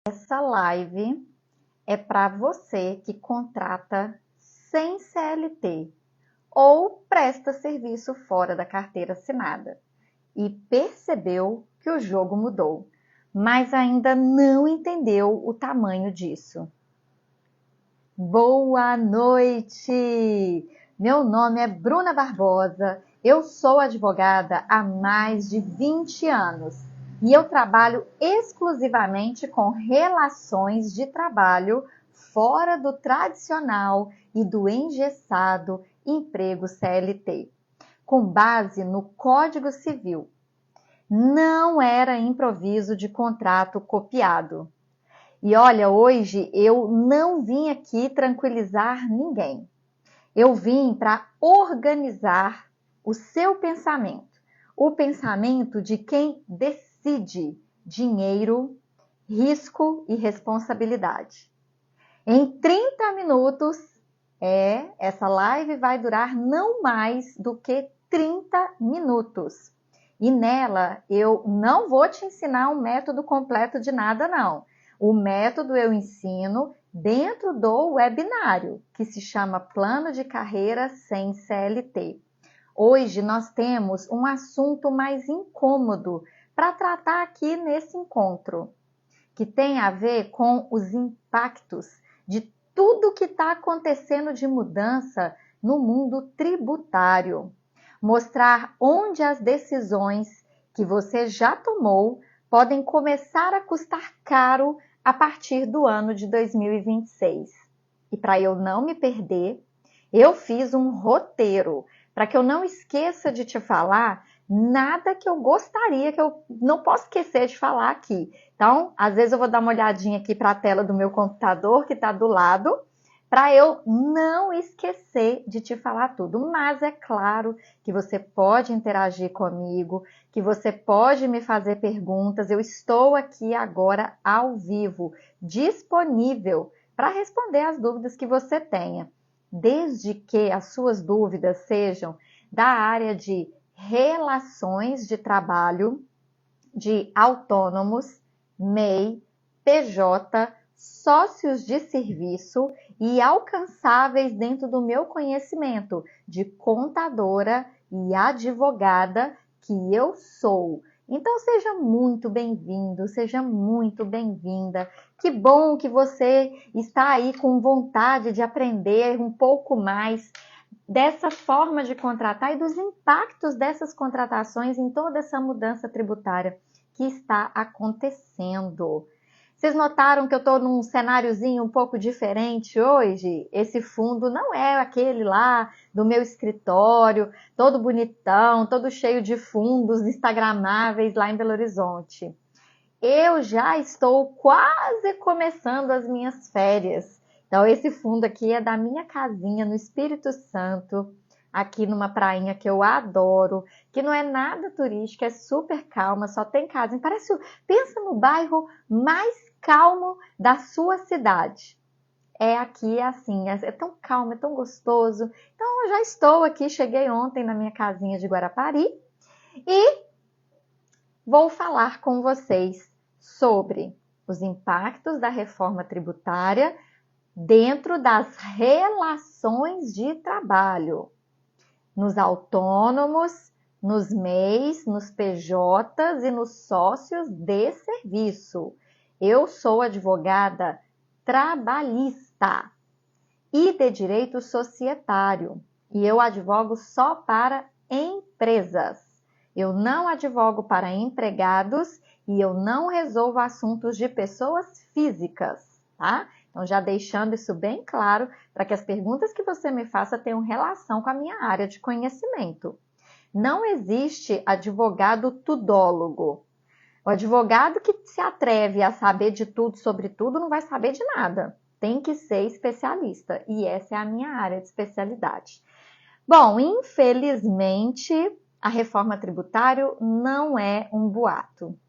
Essa live é para você que contrata sem CLT ou presta serviço fora da carteira assinada e percebeu que o jogo mudou, mas ainda não entendeu o tamanho disso. Boa noite! Meu nome é Bruna Barbosa, eu sou advogada há mais de 20 anos e eu trabalho exclusivamente com relações de trabalho fora do tradicional e do engessado emprego CLT, com base no Código Civil. Não era improviso de contrato copiado. E olha, hoje eu não vim aqui tranquilizar ninguém. Eu vim para organizar o seu pensamento. O pensamento de quem decide dinheiro, risco e responsabilidade. Em 30 minutos, essa live vai durar não mais do que 30 minutos. E nela eu não vou te ensinar um método completo de nada, não. O método eu ensino dentro do webinário, que se chama Plano de Carreira sem CLT. Hoje nós temos um assunto mais incômodo para tratar aqui nesse encontro, que tem a ver com os impactos de tudo que está acontecendo de mudança no mundo tributário. Mostrar onde as decisões que você já tomou podem começar a custar caro a partir do ano de 2026. E para eu não me perder, eu fiz um roteiro para que eu não esqueça de te falar nada que eu gostaria, que eu não posso esquecer de falar aqui. Então, às vezes eu vou dar uma olhadinha aqui para a tela do meu computador, que está do lado, para eu não esquecer de te falar tudo. Mas é claro que você pode interagir comigo, que você pode me fazer perguntas. Eu estou aqui agora ao vivo, disponível para responder as dúvidas que você tenha, desde que as suas dúvidas sejam da área de relações de trabalho, de autônomos, MEI, PJ, sócios de serviço e alcançáveis dentro do meu conhecimento de contadora e advogada que eu sou. Então seja muito bem-vindo, seja muito bem-vinda. Que bom que você está aí com vontade de aprender um pouco mais dessa forma de contratar e dos impactos dessas contratações em toda essa mudança tributária que está acontecendo. Vocês notaram que eu estou num cenáriozinho um pouco diferente hoje? Esse fundo não é aquele lá do meu escritório, todo bonitão, todo cheio de fundos instagramáveis lá em Belo Horizonte. Eu já estou quase começando as minhas férias. Então, esse fundo aqui é da minha casinha no Espírito Santo, aqui numa prainha que eu adoro, que não é nada turística, é super calma, só tem casa. Pensa no bairro mais calmo da sua cidade. É aqui, é assim, é tão calmo, é tão gostoso. Então, eu já estou aqui, cheguei ontem na minha casinha de Guarapari e vou falar com vocês sobre os impactos da reforma tributária dentro das relações de trabalho, nos autônomos, nos MEIs, nos PJs e nos sócios de serviço. Eu sou advogada trabalhista e de direito societário e eu advogo só para empresas. Eu não advogo para empregados e eu não resolvo assuntos de pessoas físicas, tá? Então, já deixando isso bem claro, para que as perguntas que você me faça tenham relação com a minha área de conhecimento. Não existe advogado tudólogo. O advogado que se atreve a saber de tudo sobre tudo não vai saber de nada. Tem que ser especialista, e essa é a minha área de especialidade. Bom, infelizmente, a reforma tributária não é um boato.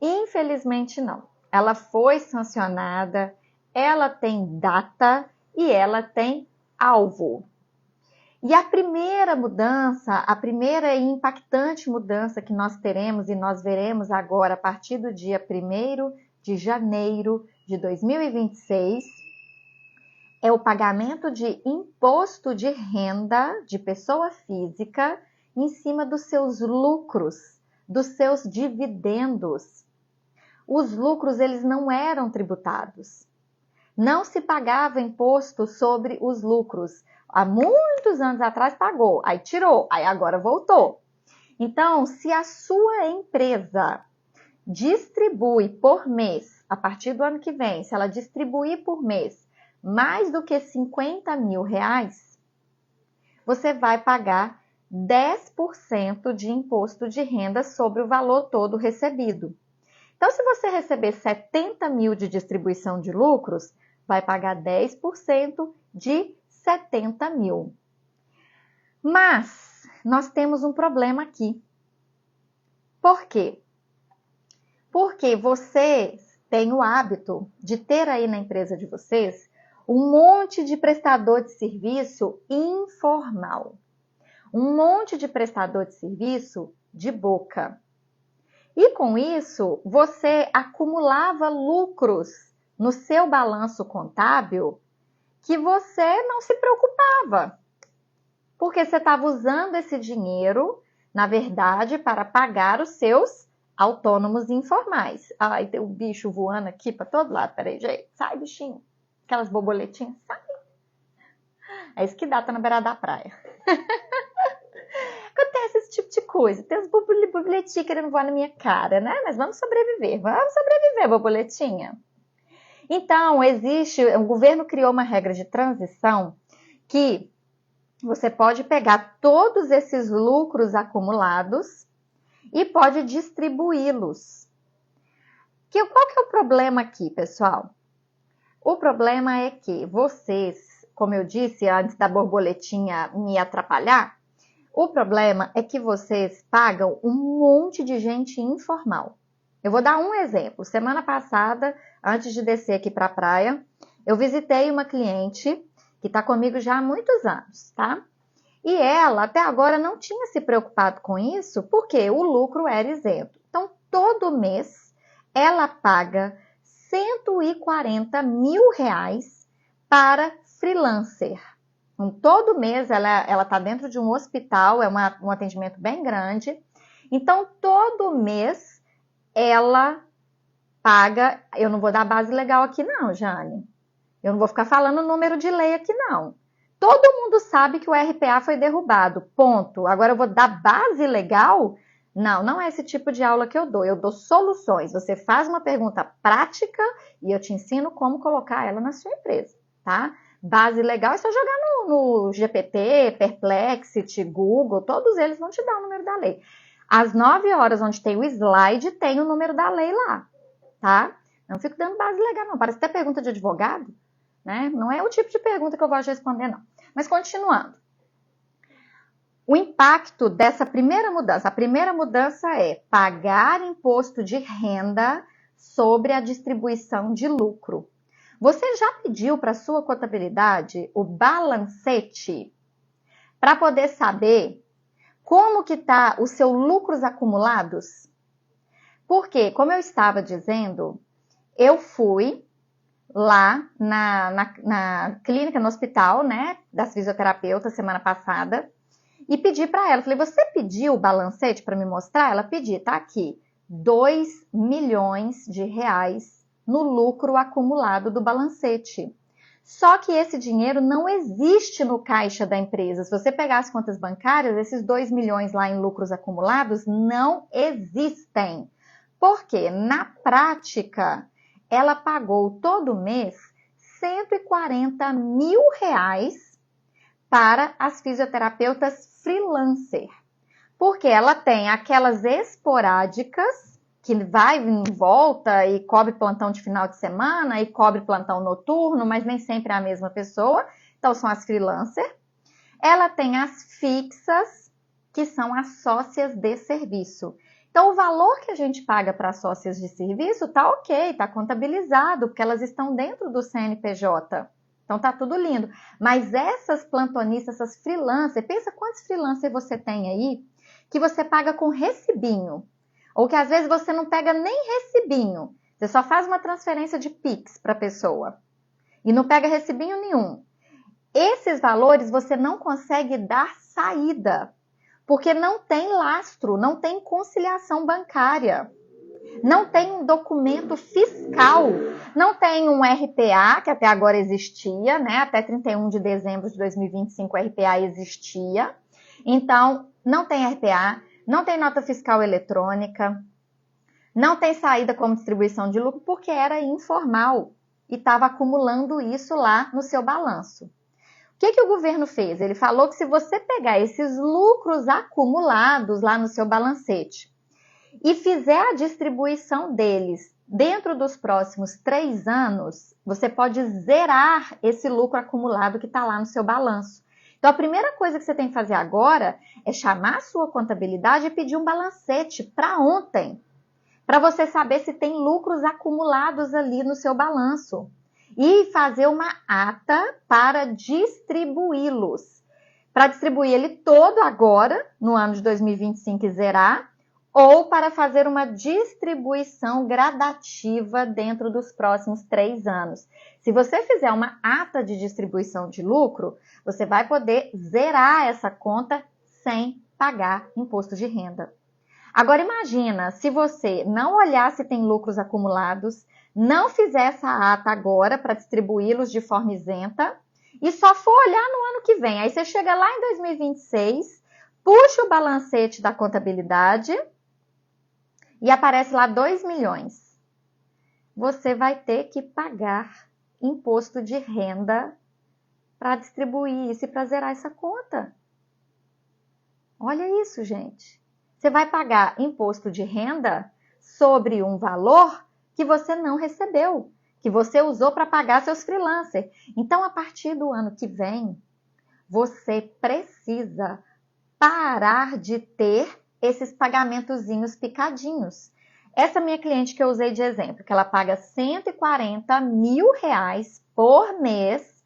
Infelizmente não. Ela foi sancionada, ela tem data e ela tem alvo. E a primeira mudança, a primeira e impactante mudança que nós teremos e nós veremos agora a partir do dia 1º de janeiro de 2026 é o pagamento de imposto de renda de pessoa física em cima dos seus lucros, dos seus dividendos. Os lucros, eles não eram tributados. Não se pagava imposto sobre os lucros. Há muitos anos atrás pagou, aí tirou, aí agora voltou. Então, se a sua empresa distribui por mês, a partir do ano que vem, se ela distribuir por mês mais do que 50 mil reais, você vai pagar 10% de imposto de renda sobre o valor todo recebido. Então, se você receber 70 mil de distribuição de lucros, vai pagar 10% de 70 mil. Mas nós temos um problema aqui. Por quê? Porque vocês têm o hábito de ter aí na empresa de vocês um monte de prestador de serviço informal. Um monte de prestador de serviço de boca. E com isso, você acumulava lucros no seu balanço contábil que você não se preocupava. Porque você estava usando esse dinheiro, na verdade, para pagar os seus autônomos informais. Ai, tem um bicho voando aqui para todo lado. Peraí, gente. Sai, bichinho. Aquelas borboletinhas, sai. É isso que dá, tá na beirada da praia. Acontece esse tipo de coisa. Tem uns borboletinhas querendo voar na minha cara, né? Mas vamos sobreviver. Vamos sobreviver, borboletinha. Então, o governo criou uma regra de transição que você pode pegar todos esses lucros acumulados e pode distribuí-los. Qual que é o problema aqui, pessoal? O problema é que vocês, como eu disse antes da borboletinha me atrapalhar, o problema é que vocês pagam um monte de gente informal. Eu vou dar um exemplo. Semana passada, antes de descer aqui para a praia, eu visitei uma cliente que está comigo já há muitos anos, tá? E ela, até agora, não tinha se preocupado com isso, porque o lucro era isento. Então, todo mês, ela paga 140 mil reais para freelancer. Então, todo mês, ela está dentro de um hospital, é um atendimento bem grande. Então, todo mês, ela paga... Eu não vou dar base legal aqui não, Jane. Eu não vou ficar falando o número de lei aqui não. Todo mundo sabe que o RPA foi derrubado, ponto. Agora eu vou dar base legal? Não, não é esse tipo de aula que eu dou. Eu dou soluções. Você faz uma pergunta prática e eu te ensino como colocar ela na sua empresa, tá? Base legal é só jogar no GPT, Perplexity, Google, todos eles vão te dar o número da lei. Às 9 horas, onde tem o slide, tem o número da lei lá, tá? Não fico dando base legal não, parece até pergunta de advogado. Né? Não é o tipo de pergunta que eu gosto de responder, não. Mas continuando. O impacto dessa primeira mudança. A primeira mudança é pagar imposto de renda sobre a distribuição de lucro. Você já pediu para a sua contabilidade o balancete para poder saber como que está os seus lucros acumulados? Porque, como eu estava dizendo, eu fui lá na clínica, no hospital, né, das fisioterapeutas, semana passada, e pedi para ela, falei, você pediu o balancete para me mostrar? Ela pediu, tá aqui, 2 milhões de reais no lucro acumulado do balancete. Só que esse dinheiro não existe no caixa da empresa. Se você pegar as contas bancárias, esses 2 milhões lá em lucros acumulados não existem. Por quê? Na prática, ela pagou todo mês 140 mil reais para as fisioterapeutas freelancer. Porque ela tem aquelas esporádicas, que vai em volta e cobre plantão de final de semana e cobre plantão noturno, mas nem sempre é a mesma pessoa. Então, são as freelancer. Ela tem as fixas, que são as sócias de serviço. Então, o valor que a gente paga para as sócias de serviço está ok, está contabilizado, porque elas estão dentro do CNPJ. Então, está tudo lindo. Mas essas plantonistas, essas freelancers, pensa quantos freelancers você tem aí que você paga com recibinho. Ou que às vezes você não pega nem recibinho. Você só faz uma transferência de Pix para a pessoa e não pega recibinho nenhum. Esses valores você não consegue dar saída, porque não tem lastro, não tem conciliação bancária, não tem um documento fiscal, não tem um RPA, que até agora existia, né? Até 31 de dezembro de 2025 o RPA existia. Então, não tem RPA, não tem nota fiscal eletrônica, não tem saída como distribuição de lucro, porque era informal e estava acumulando isso lá no seu balanço. O que o governo fez? Ele falou que se você pegar esses lucros acumulados lá no seu balancete e fizer a distribuição deles dentro dos próximos 3 anos, você pode zerar esse lucro acumulado que está lá no seu balanço. Então, a primeira coisa que você tem que fazer agora é chamar a sua contabilidade e pedir um balancete para ontem, para você saber se tem lucros acumulados ali no seu balanço e fazer uma ata para distribuí-los. Para distribuir ele todo agora, no ano de 2025 e zerar, ou para fazer uma distribuição gradativa dentro dos próximos 3 anos. Se você fizer uma ata de distribuição de lucro, você vai poder zerar essa conta sem pagar imposto de renda. Agora imagina, se você não olhar se tem lucros acumulados, não fizer essa ata agora para distribuí-los de forma isenta e só for olhar no ano que vem. Aí você chega lá em 2026, puxa o balancete da contabilidade e aparece lá 2 milhões. Você vai ter que pagar imposto de renda para distribuir isso e para zerar essa conta. Olha isso, gente. Você vai pagar imposto de renda sobre um valor que você não recebeu, que você usou para pagar seus freelancers. Então, a partir do ano que vem, você precisa parar de ter esses pagamentozinhos picadinhos. Essa minha cliente que eu usei de exemplo, que ela paga R$140 mil por mês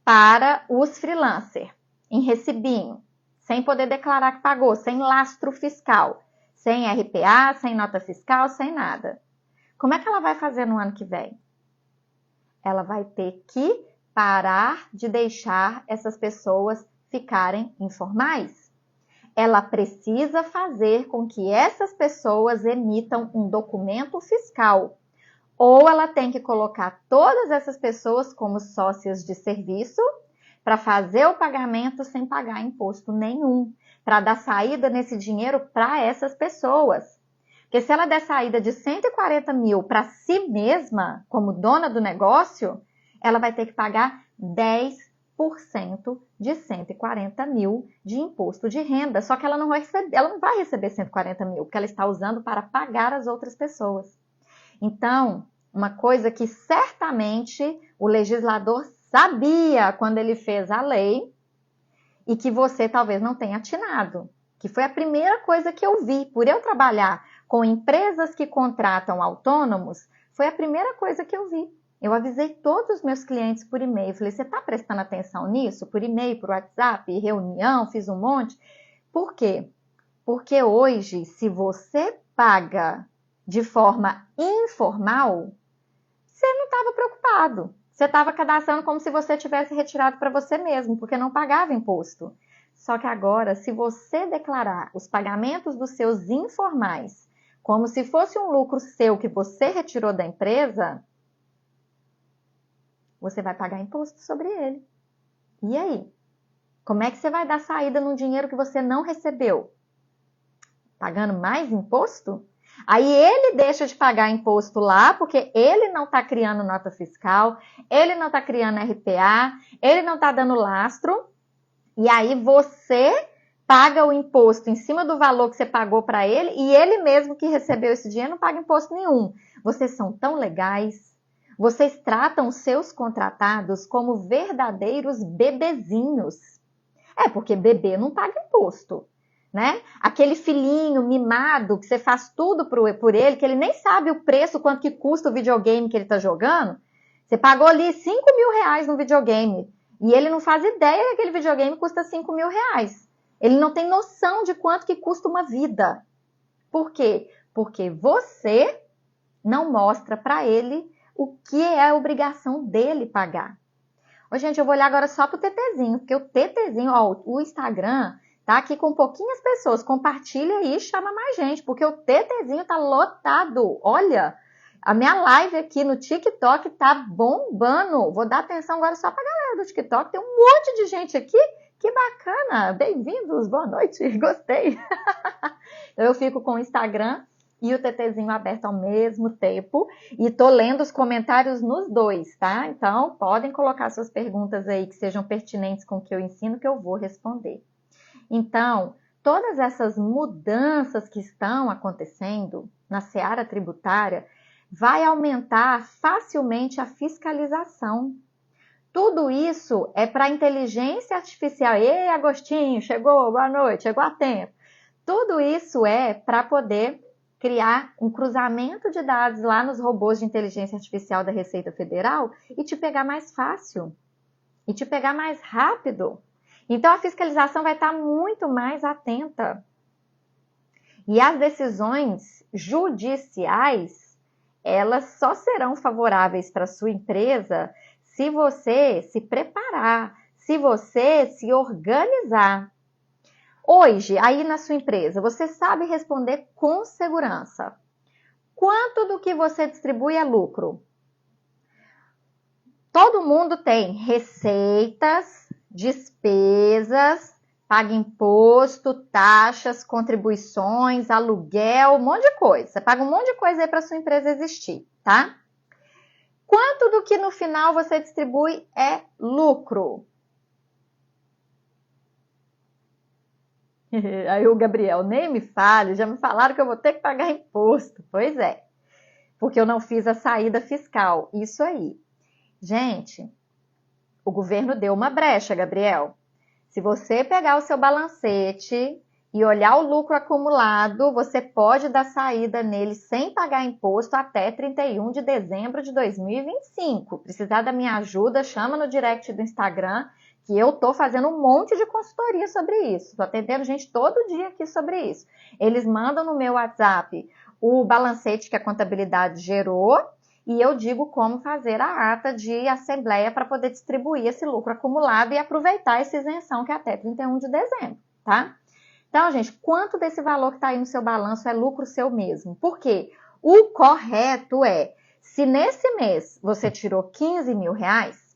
para os freelancers, em recibinho, sem poder declarar que pagou, sem lastro fiscal, sem RPA, sem nota fiscal, sem nada. Como é que ela vai fazer no ano que vem? Ela vai ter que parar de deixar essas pessoas ficarem informais. Ela precisa fazer com que essas pessoas emitam um documento fiscal. Ou ela tem que colocar todas essas pessoas como sócias de serviço para fazer o pagamento sem pagar imposto nenhum, para dar saída nesse dinheiro para essas pessoas. Porque se ela der saída de 140 mil para si mesma, como dona do negócio, ela vai ter que pagar 10% de 140 mil de imposto de renda. Só que ela não vai receber 140 mil, porque ela está usando para pagar as outras pessoas. Então, uma coisa que certamente o legislador sabia quando ele fez a lei e que você talvez não tenha atinado, que foi a primeira coisa que eu vi, por eu trabalhar com empresas que contratam autônomos, foi a primeira coisa que eu vi. Eu avisei todos os meus clientes por e-mail. Falei, você está prestando atenção nisso? Por e-mail, por WhatsApp, reunião, fiz um monte. Por quê? Porque hoje, se você paga de forma informal, você não estava preocupado. Você estava cadastrando como se você tivesse retirado para você mesmo, porque não pagava imposto. Só que agora, se você declarar os pagamentos dos seus informais como se fosse um lucro seu que você retirou da empresa, você vai pagar imposto sobre ele. E aí? Como é que você vai dar saída num dinheiro que você não recebeu? Pagando mais imposto? Aí ele deixa de pagar imposto lá, porque ele não está criando nota fiscal, ele não está criando RPA, ele não está dando lastro, e aí você paga o imposto em cima do valor que você pagou para ele, e ele mesmo que recebeu esse dinheiro não paga imposto nenhum. Vocês são tão legais, vocês tratam seus contratados como verdadeiros bebezinhos. É, porque bebê não paga imposto, né? Aquele filhinho mimado que você faz tudo por ele, que ele nem sabe o preço, quanto que custa o videogame que ele está jogando. Você pagou ali 5 mil reais no videogame e ele não faz ideia que aquele videogame custa 5 mil reais. Ele não tem noção de quanto que custa uma vida. Por quê? Porque você não mostra para ele o que é a obrigação dele pagar. Ô, gente, eu vou olhar agora só pro TTzinho, porque o TTzinho, ó, o Instagram tá aqui com pouquinhas pessoas. Compartilha aí e chama mais gente, porque o TTzinho tá lotado. Olha, a minha live aqui no TikTok tá bombando. Vou dar atenção agora só pra galera do TikTok. Tem um monte de gente aqui. Que bacana. Bem-vindos, boa noite. Gostei. Eu fico com o Instagram e o TTzinho aberto ao mesmo tempo. E tô lendo os comentários nos dois, tá? Então, podem colocar suas perguntas aí que sejam pertinentes com o que eu ensino, que eu vou responder. Então, todas essas mudanças que estão acontecendo na seara tributária vai aumentar facilmente a fiscalização. Tudo isso é para a inteligência artificial. Ei, Agostinho, chegou, boa noite, chegou a tempo. Tudo isso é para poder criar um cruzamento de dados lá nos robôs de inteligência artificial da Receita Federal e te pegar mais fácil, e te pegar mais rápido. Então, a fiscalização vai estar muito mais atenta. E as decisões judiciais, elas só serão favoráveis para a sua empresa se você se preparar, se você se organizar. Hoje, aí na sua empresa, você sabe responder com segurança. Quanto do que você distribui é lucro? Todo mundo tem receitas, despesas, paga imposto, taxas, contribuições, aluguel, um monte de coisa. Você paga um monte de coisa aí para sua empresa existir, tá? Quanto do que no final você distribui é lucro? Aí o Gabriel, nem me fale, já me falaram que eu vou ter que pagar imposto. Pois é, porque eu não fiz a saída fiscal. Isso aí. Gente, o governo deu uma brecha, Gabriel. Se você pegar o seu balancete e olhar o lucro acumulado, você pode dar saída nele sem pagar imposto até 31 de dezembro de 2025. Precisar da minha ajuda, chama no direct do Instagram, que eu tô fazendo um monte de consultoria sobre isso. Tô atendendo gente todo dia aqui sobre isso. Eles mandam no meu WhatsApp o balancete que a contabilidade gerou e eu digo como fazer a ata de assembleia para poder distribuir esse lucro acumulado e aproveitar essa isenção que é até 31 de dezembro, tá? Então, gente, quanto desse valor que está aí no seu balanço é lucro seu mesmo? Por quê? O correto é, se nesse mês você tirou 15 mil reais,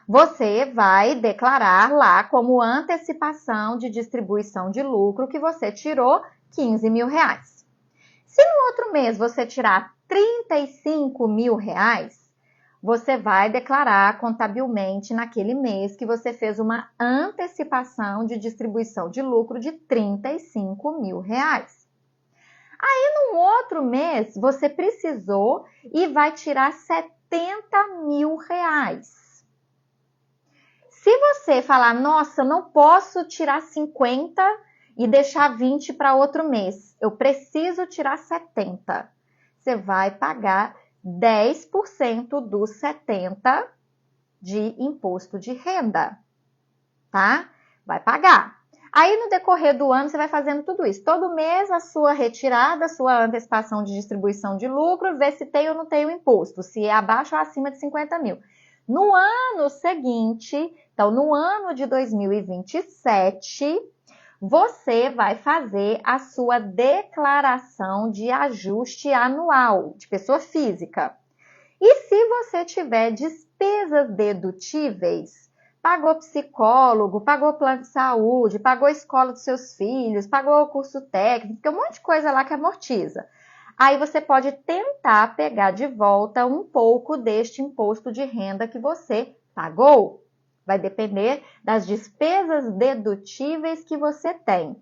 você vai declarar lá como antecipação de distribuição de lucro que você tirou 15 mil reais. Se no outro mês você tirar 35 mil reais, você vai declarar contabilmente naquele mês que você fez uma antecipação de distribuição de lucro de 35 mil reais. Aí, num outro mês, você precisou e vai tirar 70 mil reais. Se você falar, nossa, eu não posso tirar 50 e deixar 20 para outro mês, eu preciso tirar 70, você vai pagar 10% dos 70 de imposto de renda, tá? Vai pagar. Aí, no decorrer do ano, você vai fazendo tudo isso. Todo mês, a sua retirada, a sua antecipação de distribuição de lucro, ver se tem ou não tem o imposto, se é abaixo ou acima de 50 mil. No ano seguinte, então, no ano de 2027, você vai fazer a sua declaração de ajuste anual de pessoa física. E se você tiver despesas dedutíveis, pagou psicólogo, pagou plano de saúde, pagou a escola dos seus filhos, pagou o curso técnico, um monte de coisa lá que amortiza. Aí você pode tentar pegar de volta um pouco deste imposto de renda que você pagou. Vai depender das despesas dedutíveis que você tem.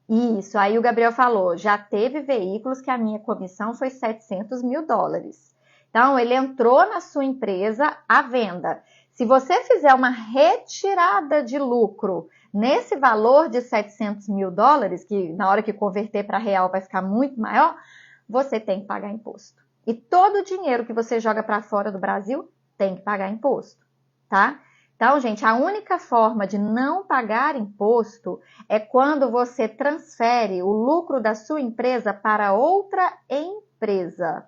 Isso, aí o Gabriel falou, já teve veículos que a minha comissão foi 700 mil dólares. Então, ele entrou na sua empresa à venda. Se você fizer uma retirada de lucro nesse valor de 700 mil dólares, que na hora que converter para real vai ficar muito maior, você tem que pagar imposto. E todo o dinheiro que você joga para fora do Brasil tem que pagar imposto, tá? Então, Então, gente, a única forma de não pagar imposto é quando você transfere o lucro da sua empresa para outra empresa.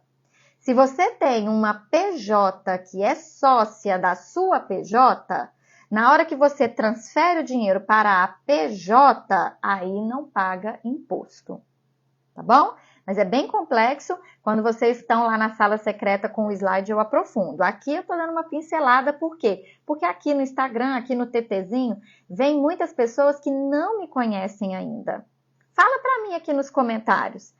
Se você tem uma PJ que é sócia da sua PJ, na hora que você transfere o dinheiro para a PJ, aí não paga imposto, tá bom? Mas é bem complexo. Quando vocês estão lá na sala secreta com o slide, eu aprofundo. Aqui eu tô dando uma pincelada, por quê? Porque aqui no Instagram, aqui no TTzinho, vem muitas pessoas que não me conhecem ainda. Fala para mim aqui nos comentários.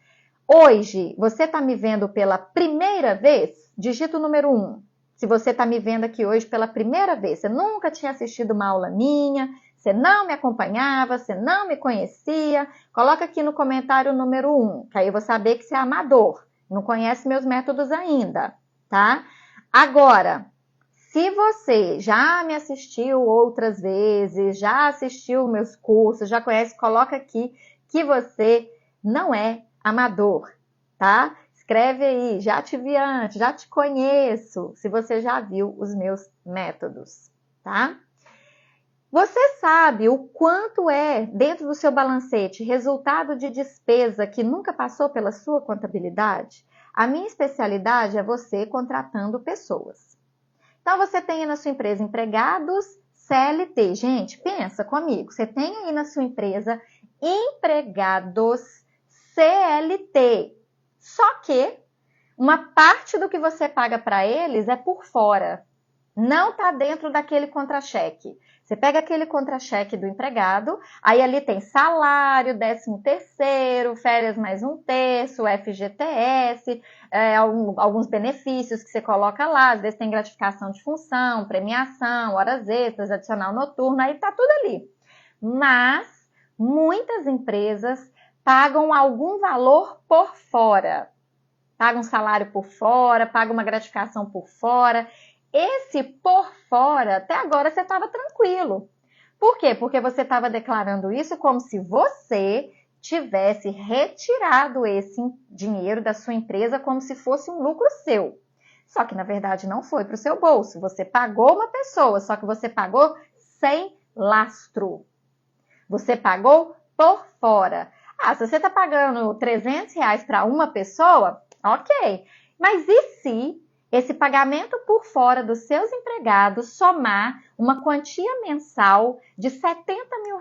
Hoje, você está me vendo pela primeira vez? Digita o número 1. Se você está me vendo aqui hoje pela primeira vez, você nunca tinha assistido uma aula minha, você não me acompanhava, você não me conhecia, coloca aqui no comentário o número 1, que aí eu vou saber que você é amador, não conhece meus métodos ainda, tá? Agora, se você já me assistiu outras vezes, já assistiu meus cursos, já conhece, coloca aqui que você não é amador, tá? Escreve aí, já te vi antes, já te conheço, se você já viu os meus métodos, tá? Você sabe o quanto é, dentro do seu balancete, resultado de despesa que nunca passou pela sua contabilidade? A minha especialidade é você contratando pessoas. Então, você tem aí na sua empresa empregados CLT. Gente, pensa comigo. Você tem aí na sua empresa empregados CLT. Só que uma parte do que você paga para eles é por fora. Não está dentro daquele contra-cheque. Você pega aquele contra-cheque do empregado, aí ali tem salário, 13º, férias mais 1/3, FGTS, alguns benefícios que você coloca lá, às vezes tem gratificação de função, premiação, horas extras, adicional noturno, aí tá tudo ali. Mas muitas empresas pagam algum valor por fora. Paga um salário por fora, paga uma gratificação por fora. Esse por fora, até agora você estava tranquilo. Por quê? Porque você estava declarando isso como se você tivesse retirado esse dinheiro da sua empresa como se fosse um lucro seu. Só que, na verdade, não foi para o seu bolso. Você pagou uma pessoa, só que você pagou sem lastro. Você pagou por fora. Ah, se você está pagando R$300 para uma pessoa, ok. Mas e se esse pagamento por fora dos seus empregados somar uma quantia mensal de R$70 mil?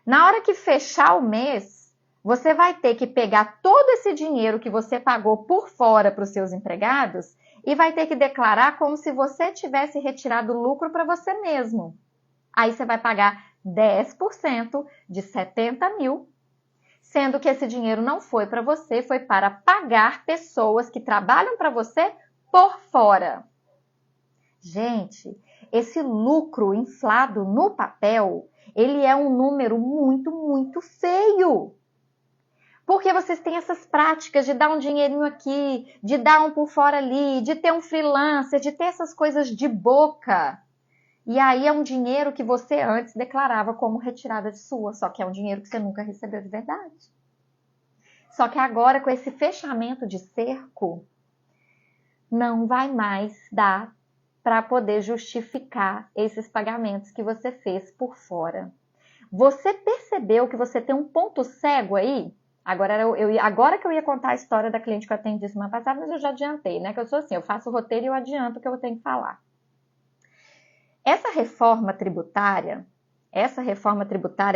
Na hora que fechar o mês, você vai ter que pegar todo esse dinheiro que você pagou por fora para os seus empregados e vai ter que declarar como se você tivesse retirado lucro para você mesmo. Aí você vai pagar 10% de R$70 mil, sendo que esse dinheiro não foi para você, foi para pagar pessoas que trabalham para você por fora. Gente, esse lucro inflado no papel, ele é um número muito, muito feio. Porque vocês têm essas práticas de dar um dinheirinho aqui, de dar um por fora ali, de ter um freelancer, de ter essas coisas de boca. E aí é um dinheiro que você antes declarava como retirada de sua, só que é um dinheiro que você nunca recebeu de verdade. Só que agora, com esse fechamento de cerco, não vai mais dar para poder justificar esses pagamentos que você fez por fora. Você percebeu que você tem um ponto cego aí? Agora que eu ia contar a história da cliente que eu atendi semana passada, mas eu já adiantei, né? Que eu sou assim, eu faço o roteiro e eu adianto o que eu tenho que falar. Essa reforma tributária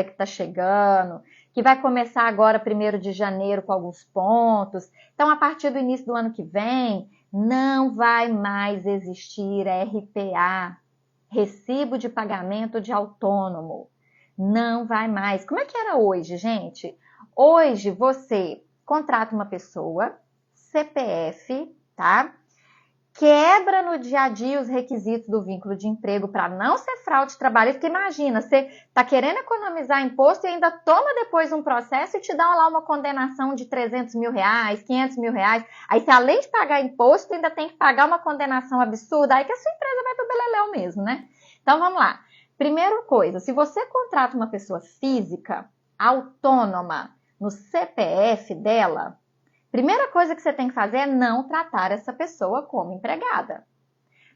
que está chegando, que vai começar agora 1º de janeiro com alguns pontos, então a partir do início do ano que vem, não vai mais existir RPA, Recibo de Pagamento de Autônomo. Não vai mais. Como é que era hoje, gente? Hoje você contrata uma pessoa, CPF, tá? Quebra no dia a dia os requisitos do vínculo de emprego para não ser fraude trabalhista, porque imagina, você está querendo economizar imposto e ainda toma depois um processo e te dá lá uma condenação de R$300 mil, R$500 mil, aí você além de pagar imposto ainda tem que pagar uma condenação absurda, aí que a sua empresa vai para o beleléu mesmo, né? Então vamos lá. Primeira coisa, se você contrata uma pessoa física, autônoma, no CPF dela, primeira coisa que você tem que fazer é não tratar essa pessoa como empregada.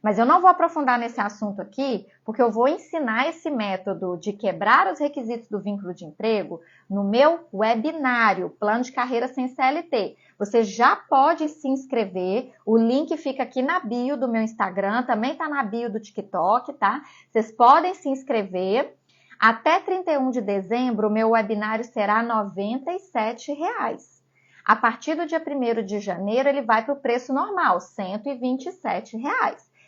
Mas eu não vou aprofundar nesse assunto aqui, porque eu vou ensinar esse método de quebrar os requisitos do vínculo de emprego no meu webinário, Plano de Carreira Sem CLT. Você já pode se inscrever, o link fica aqui na bio do meu Instagram, também está na bio do TikTok, tá? Vocês podem se inscrever. Até 31 de dezembro, o meu webinário será R$ 97. A partir do dia 1º de janeiro, ele vai para o preço normal, R$ 127.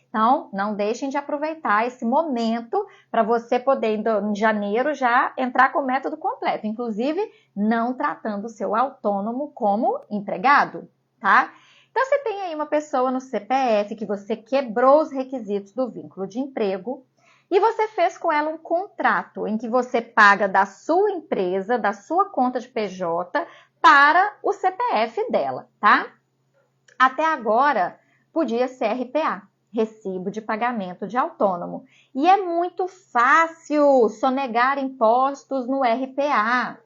Então, não deixem de aproveitar esse momento para você poder, em janeiro, já entrar com o método completo. Inclusive, não tratando o seu autônomo como empregado, tá? Então, você tem aí uma pessoa no CPF que você quebrou os requisitos do vínculo de emprego e você fez com ela um contrato em que você paga da sua empresa, da sua conta de PJ, para o CPF dela, tá? Até agora, podia ser RPA. Recibo de pagamento de autônomo. E é muito fácil sonegar impostos no RPA,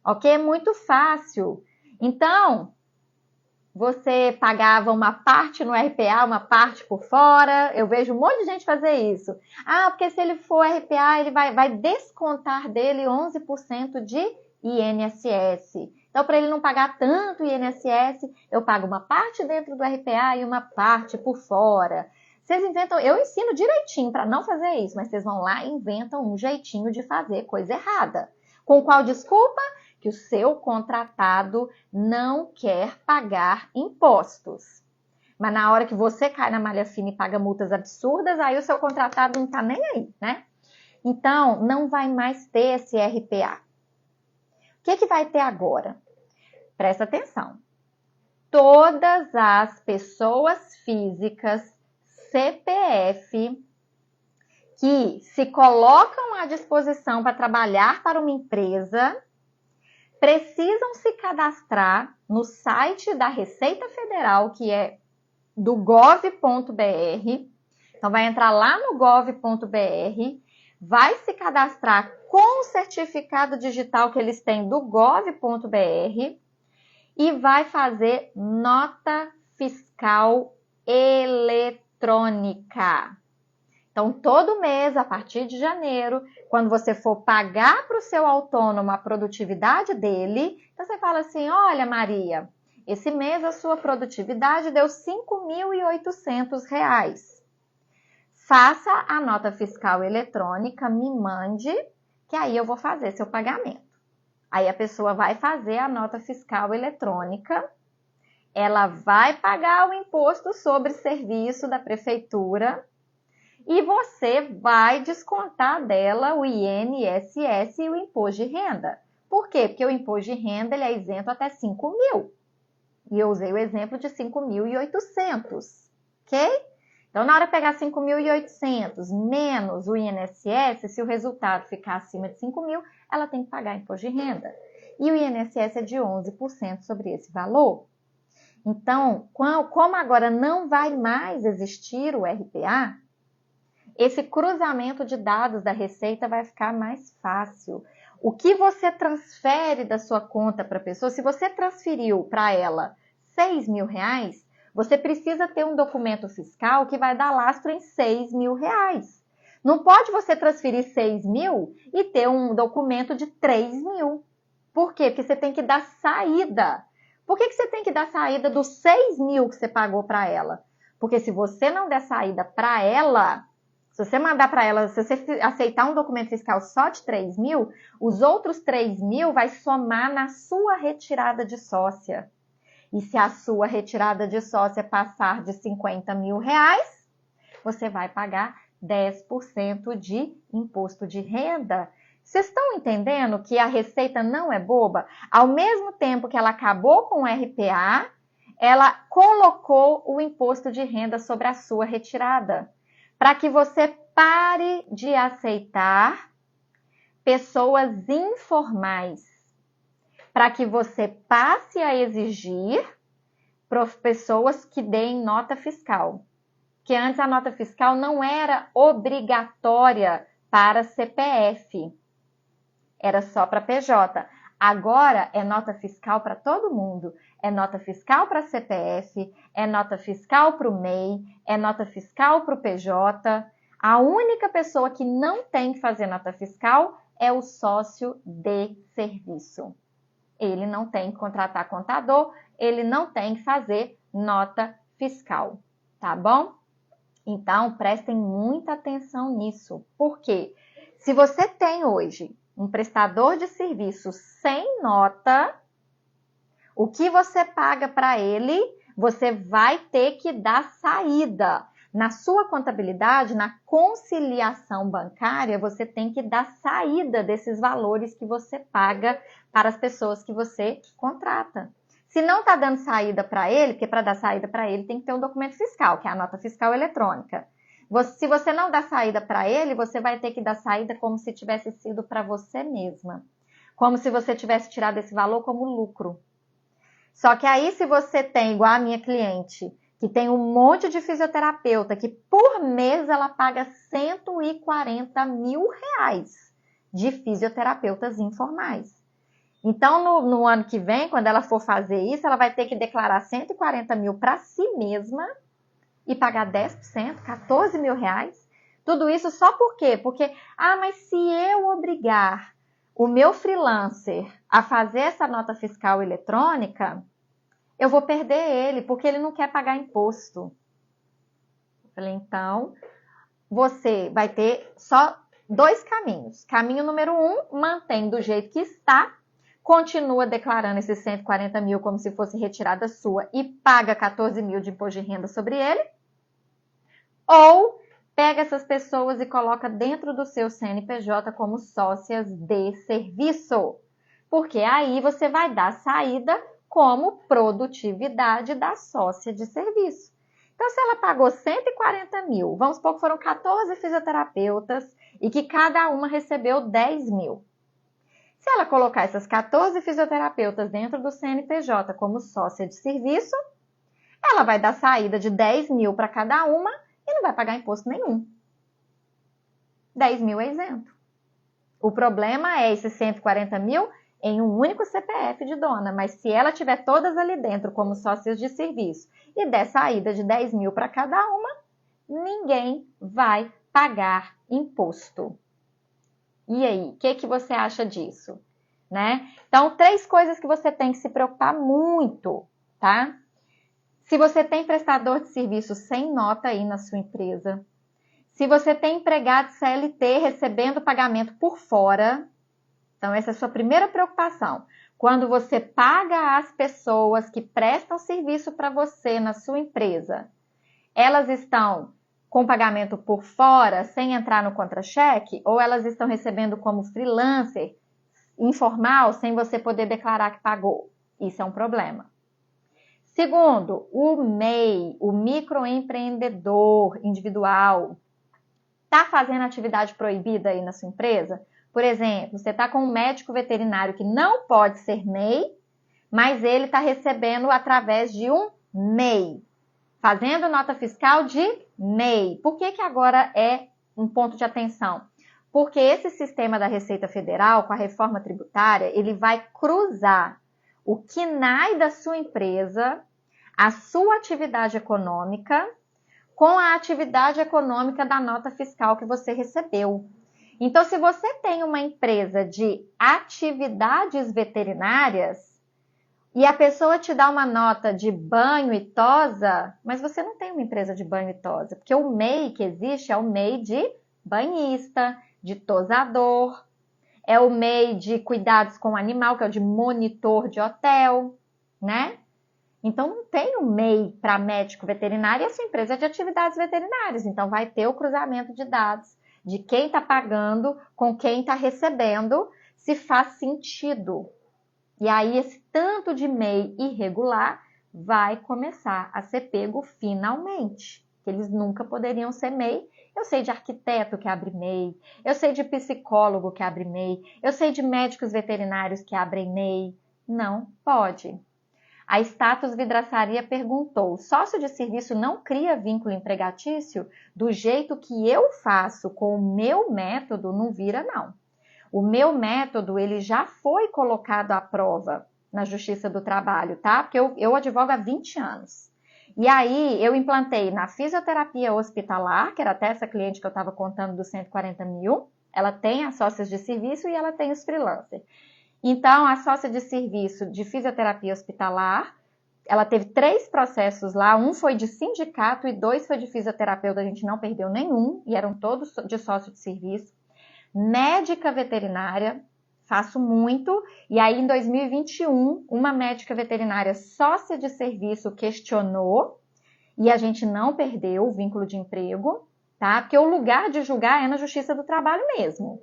ok? É muito fácil. Então, você pagava uma parte no RPA, uma parte por fora. Eu vejo um monte de gente fazer isso. Ah, porque se ele for RPA, ele vai descontar dele 11% de INSS. Então, para ele não pagar tanto INSS, eu pago uma parte dentro do RPA e uma parte por fora. Vocês inventam, eu ensino direitinho para não fazer isso, mas vocês vão lá e inventam um jeitinho de fazer coisa errada. Com qual desculpa? Que o seu contratado não quer pagar impostos. Mas na hora que você cai na malha fina e paga multas absurdas, aí o seu contratado não está nem aí, né? Então, não vai mais ter esse RPA. O que vai ter agora? Presta atenção. Todas as pessoas físicas CPF que se colocam à disposição para trabalhar para uma empresa precisam se cadastrar no site da Receita Federal, que é do gov.br. Então, vai entrar lá no gov.br, vai se cadastrar com o certificado digital que eles têm do gov.br e vai fazer nota fiscal eletrônica. Então, todo mês, a partir de janeiro, quando você for pagar para o seu autônomo a produtividade dele, então você fala assim, olha, Maria, esse mês a sua produtividade deu R$ 5.800. Faça a nota fiscal eletrônica, me mande, que aí eu vou fazer seu pagamento. Aí a pessoa vai fazer a nota fiscal eletrônica, ela vai pagar o imposto sobre serviço da prefeitura e você vai descontar dela o INSS e o imposto de renda. Por quê? Porque o imposto de renda ele é isento até 5 mil. E eu usei o exemplo de 5.800, ok? Então, na hora de pegar 5.800 menos o INSS, se o resultado ficar acima de 5 mil, ela tem que pagar imposto de renda. E o INSS é de 11% sobre esse valor. Então, como agora não vai mais existir o RPA, esse cruzamento de dados da Receita vai ficar mais fácil. O que você transfere da sua conta para a pessoa, se você transferiu para ela R$ 6.000, você precisa ter um documento fiscal que vai dar lastro em R$ 6.000. Não pode você transferir 6 mil e ter um documento de 3 mil. Por quê? Porque você tem que dar saída. Por que você tem que dar saída dos 6 mil que você pagou para ela? Porque se você não der saída para ela, se você mandar para ela, se você aceitar um documento fiscal só de 3 mil, os outros 3 mil vai somar na sua retirada de sócia. E se a sua retirada de sócia passar de R$ 50.000, você vai pagar 10% de imposto de renda. Vocês estão entendendo que a Receita não é boba? Ao mesmo tempo que ela acabou com o RPA, ela colocou o imposto de renda sobre a sua retirada, para que você pare de aceitar pessoas informais, para que você passe a exigir pessoas que deem nota fiscal. Que antes a nota fiscal não era obrigatória para CPF, era só para PJ. Agora é nota fiscal para todo mundo. É nota fiscal para CPF, é nota fiscal para o MEI, é nota fiscal para o PJ. A única pessoa que não tem que fazer nota fiscal é o sócio de serviço. Ele não tem que contratar contador, ele não tem que fazer nota fiscal, tá bom? Então, prestem muita atenção nisso. Por quê? Se você tem hoje um prestador de serviço sem nota, o que você paga para ele, você vai ter que dar saída. Na sua contabilidade, na conciliação bancária, você tem que dar saída desses valores que você paga para as pessoas que você contrata. Se não está dando saída para ele, porque para dar saída para ele tem que ter um documento fiscal, que é a nota fiscal eletrônica. Se você não dá saída para ele, você vai ter que dar saída como se tivesse sido para você mesma. Como se você tivesse tirado esse valor como lucro. Só que aí, se você tem, igual a minha cliente, que tem um monte de fisioterapeuta, que por mês ela paga 140 mil reais de fisioterapeutas informais. Então, no ano que vem, quando ela for fazer isso, ela vai ter que declarar 140 mil para si mesma e pagar 10%, 14 mil reais. Tudo isso só por quê? Porque, mas se eu obrigar o meu freelancer a fazer essa nota fiscal eletrônica, eu vou perder ele, porque ele não quer pagar imposto. Eu falei, então, você vai ter só 2 caminhos. Caminho número 1, mantém do jeito que está, continua declarando esses 140 mil como se fosse retirada sua e paga 14 mil de imposto de renda sobre ele. Ou pega essas pessoas e coloca dentro do seu CNPJ como sócias de serviço. Porque aí você vai dar saída como produtividade da sócia de serviço. Então, se ela pagou 140 mil, vamos supor que foram 14 fisioterapeutas e que cada uma recebeu 10 mil. Se ela colocar essas 14 fisioterapeutas dentro do CNPJ como sócia de serviço, ela vai dar saída de 10 mil para cada uma e não vai pagar imposto nenhum. 10 mil é isento. O problema é esses 140 mil em um único CPF de dona, mas se ela tiver todas ali dentro como sócias de serviço e der saída de 10 mil para cada uma, ninguém vai pagar imposto. E aí, o que você acha disso? Né? Então, 3 coisas que você tem que se preocupar muito, tá? Se você tem prestador de serviço sem nota aí na sua empresa, se você tem empregado CLT recebendo pagamento por fora, então essa é a sua primeira preocupação. Quando você paga as pessoas que prestam serviço para você na sua empresa, elas estão com pagamento por fora, sem entrar no contra-cheque, ou elas estão recebendo como freelancer, informal, sem você poder declarar que pagou? Isso é um problema. Segundo, o MEI, o microempreendedor individual, está fazendo atividade proibida aí na sua empresa? Por exemplo, você está com um médico veterinário que não pode ser MEI, mas ele está recebendo através de um MEI, fazendo nota fiscal de MEI. Por que agora é um ponto de atenção? Porque esse sistema da Receita Federal, com a reforma tributária, ele vai cruzar o KNAI da sua empresa, a sua atividade econômica, com a atividade econômica da nota fiscal que você recebeu. Então, se você tem uma empresa de atividades veterinárias e a pessoa te dá uma nota de banho e tosa, mas você não tem uma empresa de banho e tosa, porque o MEI que existe é o MEI de banhista, de tosador, é o MEI de cuidados com o animal, que é o de monitor de hotel, né? Então, não tem o MEI para médico veterinário e a sua empresa é de atividades veterinárias. Então, vai ter o cruzamento de dados de quem está pagando com quem está recebendo, se faz sentido. E aí, esse tanto de MEI irregular vai começar a ser pego finalmente. Eles nunca poderiam ser MEI. Eu sei de arquiteto que abre MEI, eu sei de psicólogo que abre MEI, eu sei de médicos veterinários que abrem MEI. Não pode. A Status Vidraçaria perguntou, o sócio de serviço não cria vínculo empregatício? Do jeito que eu faço com o meu método, não vira não. O meu método, ele já foi colocado à prova na Justiça do Trabalho, tá? Porque eu advogo há 20 anos. E aí, eu implantei na fisioterapia hospitalar, que era até essa cliente que eu estava contando dos 140 mil, ela tem as sócias de serviço e ela tem os freelancers. Então, a sócia de serviço de fisioterapia hospitalar, ela teve 3 processos lá, um foi de sindicato e 2 foi de fisioterapeuta, a gente não perdeu nenhum, e eram todos de sócio de serviço. Médica veterinária, faço muito, e aí em 2021, uma médica veterinária sócia de serviço questionou, e a gente não perdeu o vínculo de emprego, tá? Porque o lugar de julgar é na Justiça do Trabalho mesmo.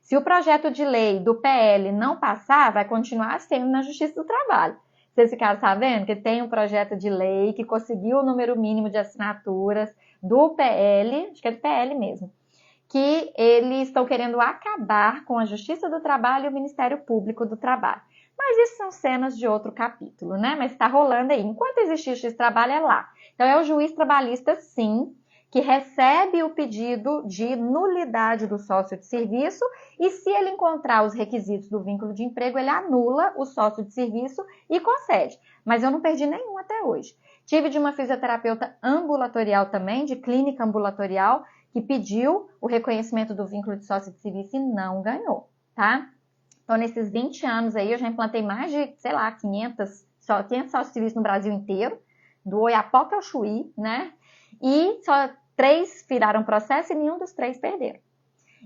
Se o projeto de lei do PL não passar, vai continuar sendo na Justiça do Trabalho. Vocês ficaram sabendo que tem um projeto de lei que conseguiu o número mínimo de assinaturas do PL, acho que é do PL mesmo, que eles estão querendo acabar com a Justiça do Trabalho e o Ministério Público do Trabalho. Mas isso são cenas de outro capítulo, né? Mas está rolando aí. Enquanto existe Justiça do Trabalho, é lá. Então, é o juiz trabalhista, sim, que recebe o pedido de nulidade do sócio de serviço e se ele encontrar os requisitos do vínculo de emprego, ele anula o sócio de serviço e concede. Mas eu não perdi nenhum até hoje. Tive de uma fisioterapeuta ambulatorial também, de clínica ambulatorial, que pediu o reconhecimento do vínculo de sócio de serviço e não ganhou, tá? Então, nesses 20 anos aí, eu já implantei mais de, 500 sócios de serviço no Brasil inteiro, do Oiapoque ao Chuí, né? E só 3 viraram processo e nenhum dos 3 perderam.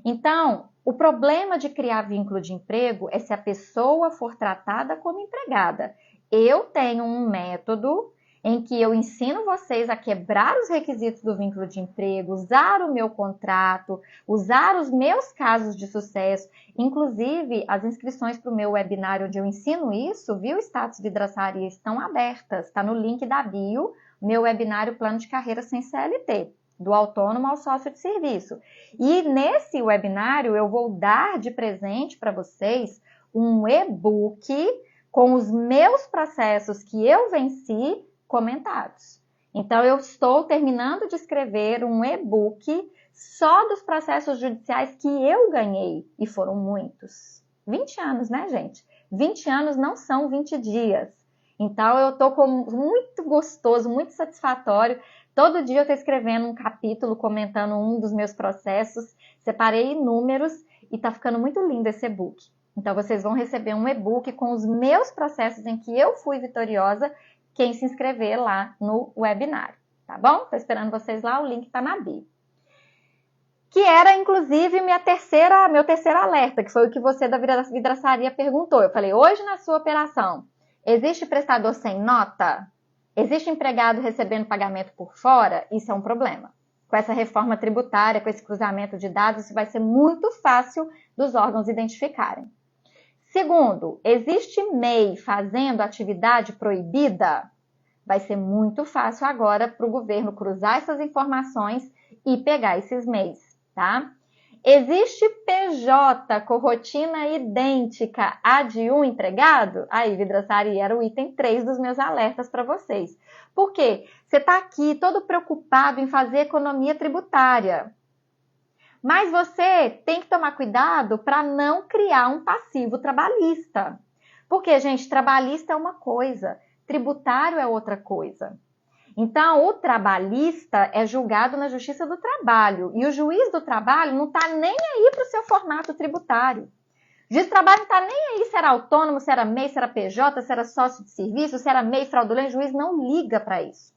Então, o problema de criar vínculo de emprego é se a pessoa for tratada como empregada. Eu tenho um método em que eu ensino vocês a quebrar os requisitos do vínculo de emprego, usar o meu contrato, usar os meus casos de sucesso, inclusive as inscrições para o meu webinário onde eu ensino isso, viu, Status Vidraçaria, estão abertas, está no link da bio, meu webinário Plano de Carreira Sem CLT, do autônomo ao sócio de serviço. E nesse webinário eu vou dar de presente para vocês um e-book com os meus processos que eu venci comentados. Então, eu estou terminando de escrever um e-book só dos processos judiciais que eu ganhei, e foram muitos. 20 anos, né, gente? 20 anos não são 20 dias. Então, eu estou com muito gostoso, muito satisfatório. Todo dia eu estou escrevendo um capítulo, comentando um dos meus processos. Separei números e está ficando muito lindo esse e-book. Então, vocês vão receber um e-book com os meus processos em que eu fui vitoriosa, quem se inscrever lá no webinário, tá bom? Tô esperando vocês lá, o link tá na bio. Que era, inclusive, meu terceiro alerta, que foi o que você da vidraçaria perguntou. Eu falei, hoje na sua operação, existe prestador sem nota? Existe empregado recebendo pagamento por fora? Isso é um problema. Com essa reforma tributária, com esse cruzamento de dados, isso vai ser muito fácil dos órgãos identificarem. Segundo, existe MEI fazendo atividade proibida? Vai ser muito fácil agora para o governo cruzar essas informações e pegar esses MEIs, tá? Existe PJ com rotina idêntica à de um empregado? Aí, vidraçaria, era o item 3 dos meus alertas para vocês. Por quê? Você está aqui todo preocupado em fazer economia tributária. Mas você tem que tomar cuidado para não criar um passivo trabalhista. Porque, gente, trabalhista é uma coisa, tributário é outra coisa. Então, o trabalhista é julgado na Justiça do Trabalho. E o juiz do trabalho não está nem aí para o seu formato tributário. O juiz do trabalho não está nem aí se era autônomo, se era MEI, se era PJ, se era sócio de serviço, se era MEI fraudulento. O juiz não liga para isso.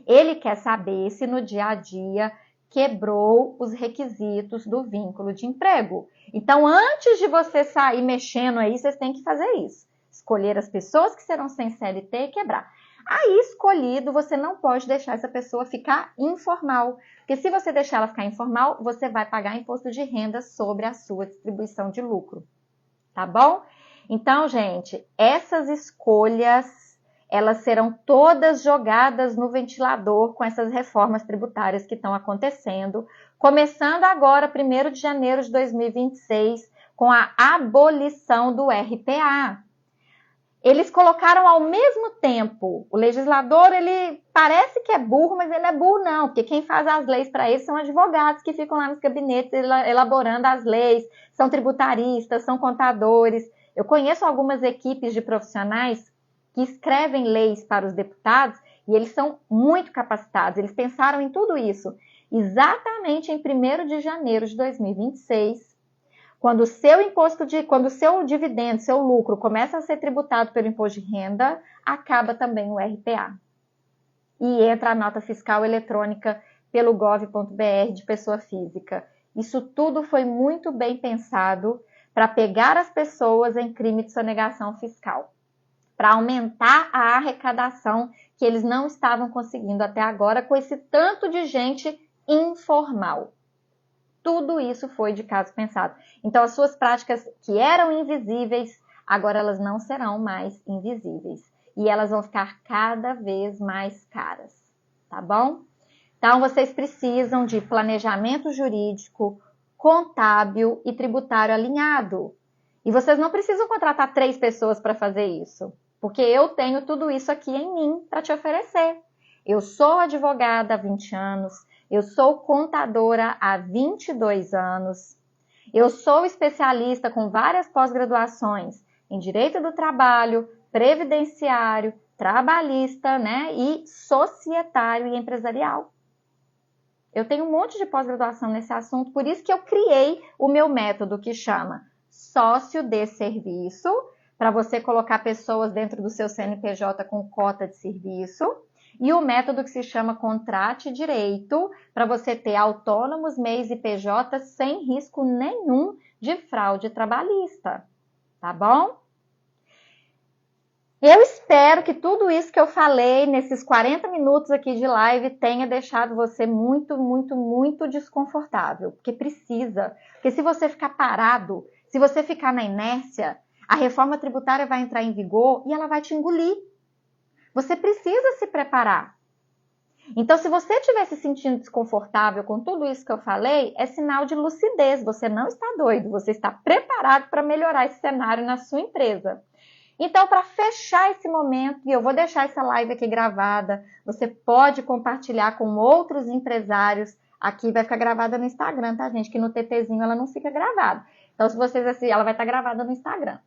Ele quer saber se no dia a dia quebrou os requisitos do vínculo de emprego. Então, antes de você sair mexendo aí, vocês têm que fazer isso. Escolher as pessoas que serão sem CLT e quebrar. Aí, escolhido, você não pode deixar essa pessoa ficar informal. Porque se você deixar ela ficar informal, você vai pagar imposto de renda sobre a sua distribuição de lucro. Tá bom? Então, gente, essas escolhas, elas serão todas jogadas no ventilador com essas reformas tributárias que estão acontecendo, começando agora, 1º de janeiro de 2026, com a abolição do RPA. Eles colocaram ao mesmo tempo, o legislador, ele parece que é burro, mas ele não é burro não, porque quem faz as leis para ele são advogados que ficam lá nos gabinetes elaborando as leis, são tributaristas, são contadores. Eu conheço algumas equipes de profissionais que escrevem leis para os deputados e eles são muito capacitados, eles pensaram em tudo isso. Exatamente em 1º de janeiro de 2026, quando o seu dividendo, seu lucro começa a ser tributado pelo imposto de renda, acaba também o RPA. E entra a nota fiscal eletrônica pelo gov.br de pessoa física. Isso tudo foi muito bem pensado para pegar as pessoas em crime de sonegação fiscal, para aumentar a arrecadação que eles não estavam conseguindo até agora com esse tanto de gente informal. Tudo isso foi de caso pensado. Então, as suas práticas que eram invisíveis, agora elas não serão mais invisíveis. E elas vão ficar cada vez mais caras, tá bom? Então, vocês precisam de planejamento jurídico, contábil e tributário alinhado. E vocês não precisam contratar 3 pessoas para fazer isso, porque eu tenho tudo isso aqui em mim para te oferecer. Eu sou advogada há 20 anos, eu sou contadora há 22 anos, eu sou especialista com várias pós-graduações em Direito do Trabalho, Previdenciário, Trabalhista, né, e Societário e Empresarial. Eu tenho um monte de pós-graduação nesse assunto, por isso que eu criei o meu método que chama Sócio de Serviço, para você colocar pessoas dentro do seu CNPJ com cota de serviço, e o método que se chama Contrate Direito, para você ter autônomos, MEIs e PJ sem risco nenhum de fraude trabalhista, tá bom? Eu espero que tudo isso que eu falei nesses 40 minutos aqui de live tenha deixado você muito, muito, muito desconfortável, porque precisa. Porque se você ficar parado, se você ficar na inércia, a reforma tributária vai entrar em vigor e ela vai te engolir. Você precisa se preparar. Então, se você estiver se sentindo desconfortável com tudo isso que eu falei, é sinal de lucidez. Você não está doido, você está preparado para melhorar esse cenário na sua empresa. Então, para fechar esse momento, e eu vou deixar essa live aqui gravada, você pode compartilhar com outros empresários. Aqui vai ficar gravada no Instagram, tá, gente? Que no TTzinho ela não fica gravada. Então, se vocês assim, ela vai estar gravada no Instagram.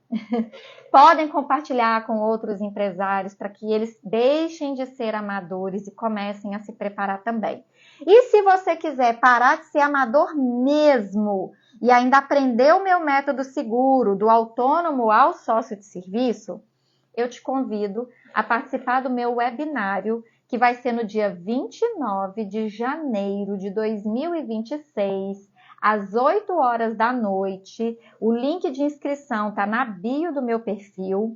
Podem compartilhar com outros empresários para que eles deixem de ser amadores e comecem a se preparar também. E se você quiser parar de ser amador mesmo e ainda aprender o meu método seguro, do autônomo ao sócio de serviço, eu te convido a participar do meu webinário, que vai ser no dia 29 de janeiro de 2026, às 8 horas da noite. O link de inscrição está na bio do meu perfil.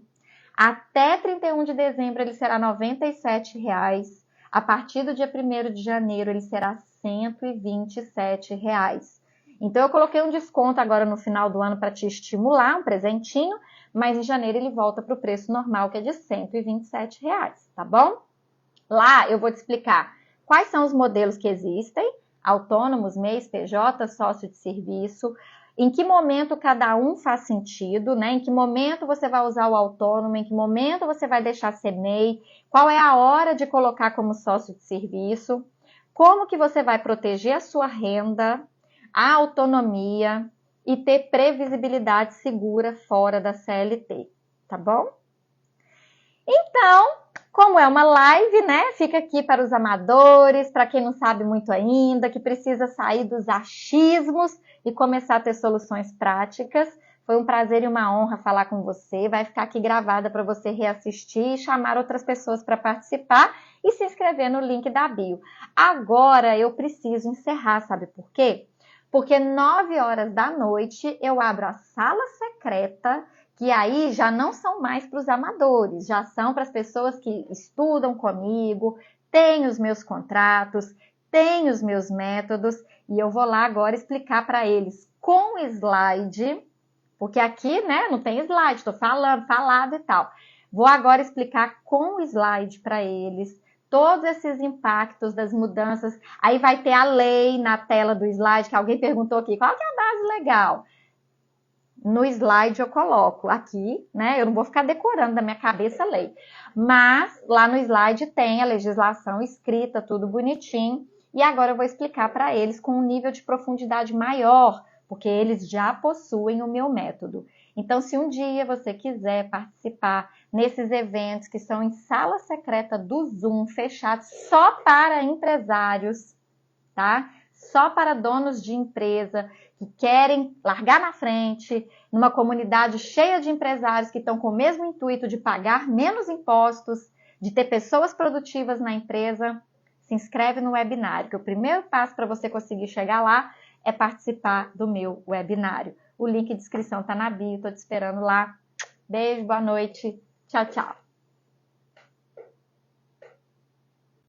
Até 31 de dezembro ele será R$ 97,00. A partir do dia 1º de janeiro ele será R$ 127,00. Então, eu coloquei um desconto agora no final do ano para te estimular, um presentinho, mas em janeiro ele volta para o preço normal, que é de R$ 127,00, tá bom? Lá eu vou te explicar quais são os modelos que existem, autônomos, MEIs, PJ, sócio de serviço, em que momento cada um faz sentido, né? Em que momento você vai usar o autônomo, em que momento você vai deixar ser MEI, qual é a hora de colocar como sócio de serviço, como que você vai proteger a sua renda, a autonomia e ter previsibilidade segura fora da CLT, tá bom? Então, como é uma live, né? Fica aqui para os amadores, para quem não sabe muito ainda, que precisa sair dos achismos e começar a ter soluções práticas. Foi um prazer e uma honra falar com você. Vai ficar aqui gravada para você reassistir e chamar outras pessoas para participar e se inscrever no link da bio. Agora eu preciso encerrar, sabe por quê? Porque 9 horas da noite eu abro a sala secreta, que aí já não são mais para os amadores, já são para as pessoas que estudam comigo, têm os meus contratos, têm os meus métodos, e eu vou lá agora explicar para eles com slide, porque aqui, né, não tem slide, estou falado e tal. Vou agora explicar com slide para eles todos esses impactos das mudanças. Aí vai ter a lei na tela do slide, que alguém perguntou aqui, qual que é a base legal? no slide eu coloco aqui, né? Eu não vou ficar decorando da minha cabeça a lei. Mas lá no slide tem a legislação escrita, tudo bonitinho. E agora eu vou explicar para eles com um nível de profundidade maior, porque eles já possuem o meu método. Então, se um dia você quiser participar nesses eventos que são em sala secreta do Zoom, fechados só para empresários, tá? Só para donos de empresa que querem largar na frente, numa comunidade cheia de empresários que estão com o mesmo intuito de pagar menos impostos, de ter pessoas produtivas na empresa, se inscreve no webinário, que o primeiro passo para você conseguir chegar lá é participar do meu webinário. O link de inscrição está na bio, estou te esperando lá. Beijo, boa noite, tchau, tchau.